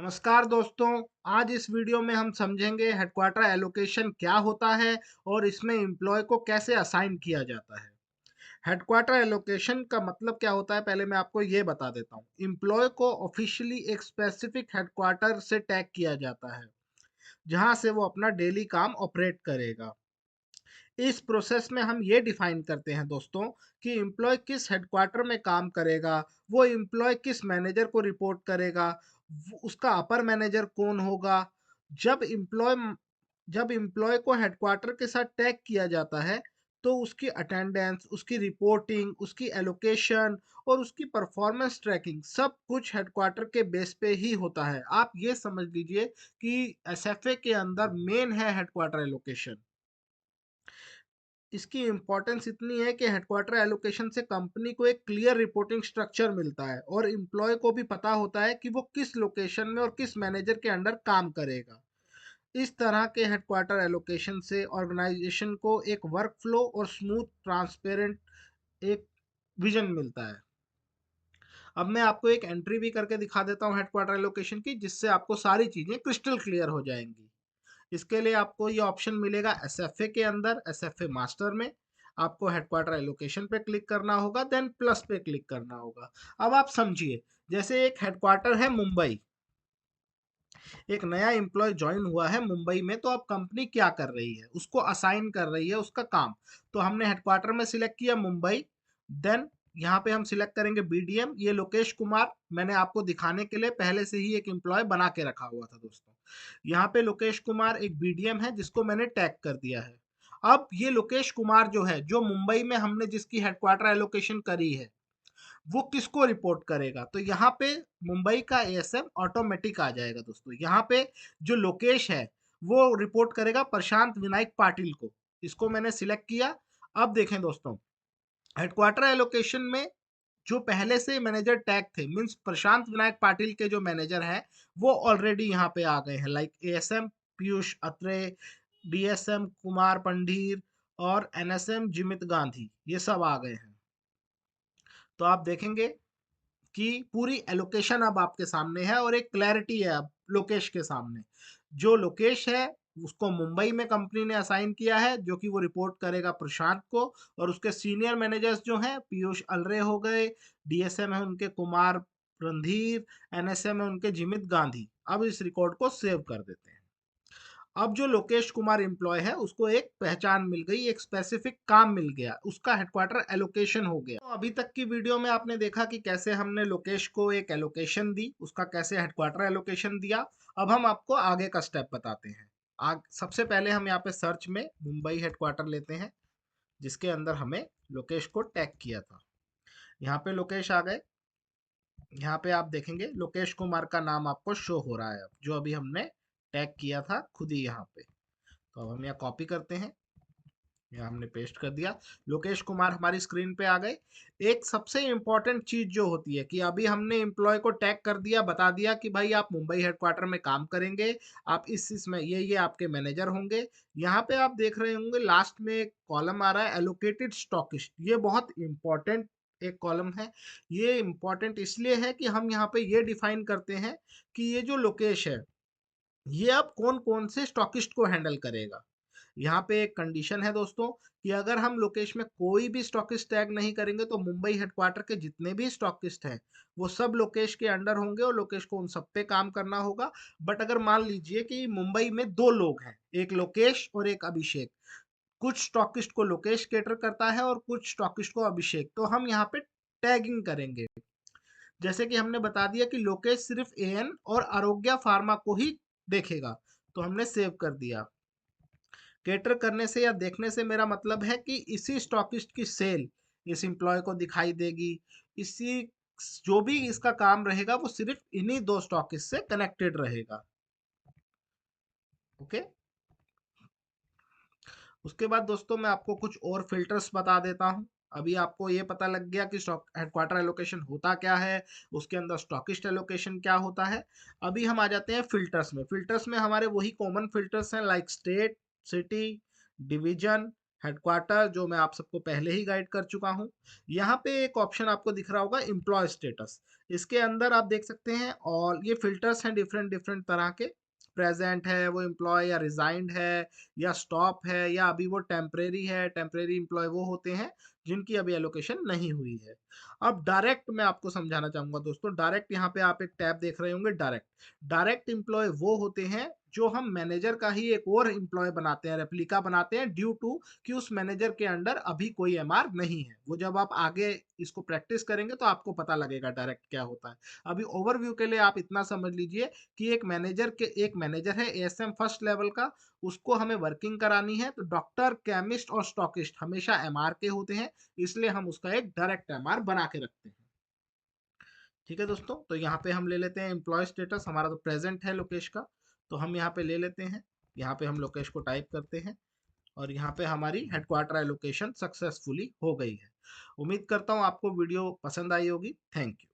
नमस्कार दोस्तों। आज इस वीडियो में हम समझेंगे हेडक्वार्टर एलोकेशन क्या होता है और इसमें एम्प्लॉय को कैसे असाइन किया जाता है। हेडक्वार्टर एलोकेशन का मतलब क्या होता है, पहले मैं आपको ये बता देता हूँ। एम्प्लॉय को ऑफिशियली एक स्पेसिफिक हेडक्वार्टर से टैग किया जाता है जहां से वो अपना डेली काम ऑपरेट करेगा। इस प्रोसेस में हम ये डिफाइन करते हैं दोस्तों कि एम्प्लॉय किस हेडक्वार्टर में काम करेगा, वो एम्प्लॉय किस मैनेजर को रिपोर्ट करेगा, उसका अपर मैनेजर कौन होगा। जब एम्प्लॉय जब एम्प्लॉय को हेडक्वार्टर के साथ टैग किया जाता है तो उसकी अटेंडेंस, उसकी रिपोर्टिंग, उसकी एलोकेशन और उसकी परफॉर्मेंस ट्रैकिंग सब कुछ हेडक्वार्टर के बेस पे ही होता है। आप ये समझ लीजिए कि एसएफए के अंदर मेन है हेडक्वार्टर एलोकेशन। इसकी इम्पोर्टेंस इतनी है कि हेडक्वार्टर एलोकेशन से कंपनी को एक क्लियर रिपोर्टिंग स्ट्रक्चर मिलता है और एम्प्लॉय को भी पता होता है कि वो किस लोकेशन में और किस मैनेजर के अंडर काम करेगा। इस तरह के हेडक्वार्टर एलोकेशन से ऑर्गेनाइजेशन को एक वर्क फ्लो और स्मूथ ट्रांसपेरेंट एक विजन मिलता है। अब मैं आपको एक एंट्री भी करके दिखा देता हूँ हेडक्वार्टर एलोकेशन की, जिससे आपको सारी चीज़ें क्रिस्टल क्लियर हो जाएंगी। इसके लिए आपको ये ऑप्शन मिलेगा एसएफए के अंदर, एसएफए मास्टर में। आपको हेडक्वार्टर एलोकेशन पे क्लिक करना होगा, देन प्लस पे क्लिक करना होगा। अब आप समझिए, जैसे एक हेडक्वार्टर है मुंबई, एक नया एम्प्लॉय ज्वाइन हुआ है मुंबई में, तो अब कंपनी क्या कर रही है, उसको असाइन कर रही है उसका काम। तो हमने हेडक्वार्टर में सिलेक्ट किया मुंबई, देन यहाँ पे हम सिलेक्ट करेंगे बीडीएम। ये लोकेश कुमार मैंने आपको दिखाने के लिए पहले से ही एक एम्प्लॉय बना के रखा हुआ था दोस्तों। यहाँ पे लोकेश कुमार एक बीडीएम है जिसको मैंने टैग कर दिया है। अब ये लोकेश कुमार जो है, जो मुंबई में हमने जिसकी हेडक्वार्टर एलोकेशन करी है, वो किसको रिपोर्ट करेगा, तो यहाँ पे मुंबई का एएसएम ऑटोमेटिक आ जाएगा दोस्तों। यहाँ पे जो लोकेश है वो रिपोर्ट करेगा प्रशांत विनायक पाटिल को। इसको मैंने सिलेक्ट किया। अब देखें दोस्तों, हेडक्वार्टर एलोकेशन में जो पहले से मैनेजर टैग थे, मीन्स प्रशांत विनायक पाटिल के जो मैनेजर हैं, वो ऑलरेडी यहाँ पे आ गए हैं। लाइक एएसएम पीयूष अत्रे, डीएसएम कुमार पंडीर और एनएसएम जिमित गांधी, ये सब आ गए हैं। तो आप देखेंगे कि पूरी एलोकेशन अब आपके सामने है और एक क्लैरिटी है अब लोकेश के सामने। जो लोकेश है उसको मुंबई में कंपनी ने असाइन किया है, जो कि वो रिपोर्ट करेगा प्रशांत को। और उसके सीनियर मैनेजर्स जो हैं, पीयूष अलरे हो गए, डीएसएम है उनके कुमार रणधीर, एनएसएम है उनके जिमित गांधी। अब इस रिकॉर्ड को सेव कर देते हैं। अब जो लोकेश कुमार एम्प्लॉय है उसको एक पहचान मिल गई, एक स्पेसिफिक काम मिल गया, उसका हेडक्वार्टर एलोकेशन हो गया। तो अभी तक की वीडियो में आपने देखा कि कैसे हमने लोकेश को एक एलोकेशन दी, उसका कैसे हेडक्वार्टर एलोकेशन दिया। अब हम आपको आगे का स्टेप बताते हैं। सबसे पहले हम यहाँ पे सर्च में मुंबई हेडक्वार्टर लेते हैं, जिसके अंदर हमें लोकेश को टैग किया था। यहाँ पे लोकेश आ गए। यहाँ पे आप देखेंगे लोकेश कुमार का नाम आपको शो हो रहा है, अब जो अभी हमने टैग किया था खुद ही यहाँ पे। तो अब हम यहाँ कॉपी करते हैं, यहाँ हमने पेस्ट कर दिया। लोकेश कुमार हमारी स्क्रीन पे आ गए। एक सबसे इंपॉर्टेंट चीज जो होती है कि अभी हमने एम्प्लॉय को टैग कर दिया, बता दिया कि भाई आप मुंबई हेडक्वार्टर में काम करेंगे, आप इस इसमें ये आपके मैनेजर होंगे। यहाँ पे आप देख रहे होंगे लास्ट में एक कॉलम आ रहा है एलोकेटेड स्टॉकिस्ट। ये बहुत इंपॉर्टेंट एक कॉलम है। ये इंपॉर्टेंट इसलिए है कि हम यहाँ पे ये डिफाइन करते हैं कि ये जो लोकेश है, ये अब कौन कौन से स्टॉकिस्ट को हैंडल करेगा। यहाँ पे एक कंडीशन है दोस्तों कि अगर हम लोकेश में कोई भी स्टॉकिस्ट टैग नहीं करेंगे तो मुंबई हेडक्वार्टर के जितने भी स्टॉकिस्ट हैं वो सब लोकेश के अंडर होंगे और लोकेश को उन सब पे काम करना होगा। बट अगर मान लीजिए कि मुंबई में दो लोग हैं, एक लोकेश और एक अभिषेक, कुछ स्टॉकिस्ट को लोकेश केटर करता है और कुछ स्टॉकिस्ट को अभिषेक, तो हम यहाँ पे टैगिंग करेंगे। जैसे कि हमने बता दिया कि लोकेश सिर्फ एएन और आरोग्य फार्मा को ही देखेगा, तो हमने सेव कर दिया। केटर करने से या देखने से मेरा मतलब है कि इसी स्टॉकिस्ट की सेल इस एम्प्लॉय को दिखाई देगी। इसी जो भी इसका काम रहेगा वो सिर्फ इन्हीं दो स्टॉकिस्ट से कनेक्टेड रहेगा। ओके। उसके बाद दोस्तों मैं आपको कुछ और फिल्टर्स बता देता हूँ। अभी आपको ये पता लग गया कि स्टॉक हेडक्वार्टर एलोकेशन होता क्या है, उसके अंदर स्टॉकिस्ट एलोकेशन क्या होता है। अभी हम आ जाते हैं फिल्टर्स में। फिल्टर्स में हमारे वही कॉमन फिल्टर्स हैं, like state, city, division, headquarter जो मैं आप सबको पहले ही गाइड कर चुका हूँ। यहाँ पे एक ऑप्शन आपको दिख रहा होगा एम्प्लॉय स्टेटस। इसके अंदर आप देख सकते हैं और ये फिल्टर्स हैं डिफरेंट डिफरेंट तरह के। प्रेजेंट है वो एम्प्लॉय, या रिजाइंड है, या स्टॉप है, या अभी वो टेम्परेरी है। टेम्परेरी एम्प्लॉय वो होते हैं जिनकी अभी एलोकेशन नहीं हुई है। अब डायरेक्ट मैं आपको समझाना चाहूंगा दोस्तों। डायरेक्ट यहाँ पे आप एक टैब देख रहे होंगे डायरेक्ट। डायरेक्ट एम्प्लॉय वो होते हैं जो हम मैनेजर का ही एक और एम्प्लॉय बनाते हैं, रेप्लिका बनाते हैं, ड्यू टू कि उस मैनेजर के अंडर अभी कोई एमआर नहीं है। वो जब आप आगे इसको प्रैक्टिस करेंगे तो आपको पता लगेगा डायरेक्ट क्या होता है। अभी ओवरव्यू के लिए आप इतना समझ लीजिए कि एक मैनेजर है एएसएम फर्स्ट लेवल का, उसको हमें वर्किंग करानी है। तो डॉक्टर, केमिस्ट और स्टॉकिस्ट हमेशा एमआर के होते हैं, इसलिए हम उसका एक डायरेक्ट एमआर बना के रखते हैं। ठीक है दोस्तों, तो यहाँ पे हम ले लेते हैं एम्प्लॉय स्टेटस। हमारा तो प्रेजेंट है लोकेश का, तो हम यहाँ पे ले लेते हैं। यहाँ पे हम लोकेश को टाइप करते हैं और यहाँ पे हमारी हेडक्वार्टर एलोकेशन सक्सेसफुली हो गई है। उम्मीद करता हूँ आपको वीडियो पसंद आई होगी। Thank you.